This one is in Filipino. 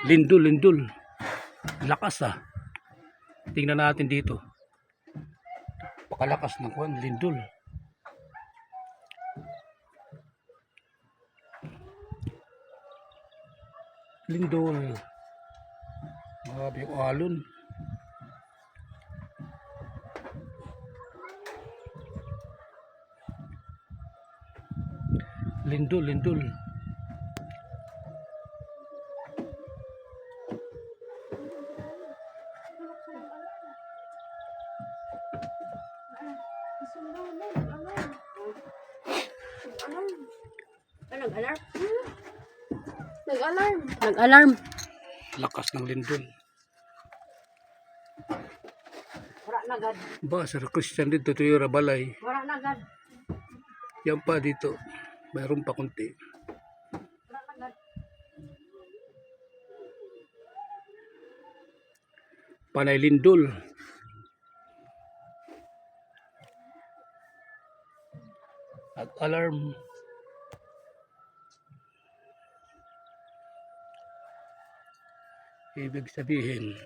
Lindol, lindol. Lakas ah. Tingnan natin dito. Pakalakas ng kwan, lindol. Lindol. Grabe yung alon. Lindol, lindol. Nag-alarm? Nag-alarm. Nag-alarm. Lakas ng lindol. Wala na gad. Ba, Sir Christian dito, Tuyura Balay. Wala na gad. Yan pa dito. Mayroon pa konti. Wala na gad. Panay lindol. Nag-alarm. Ibig sabihin,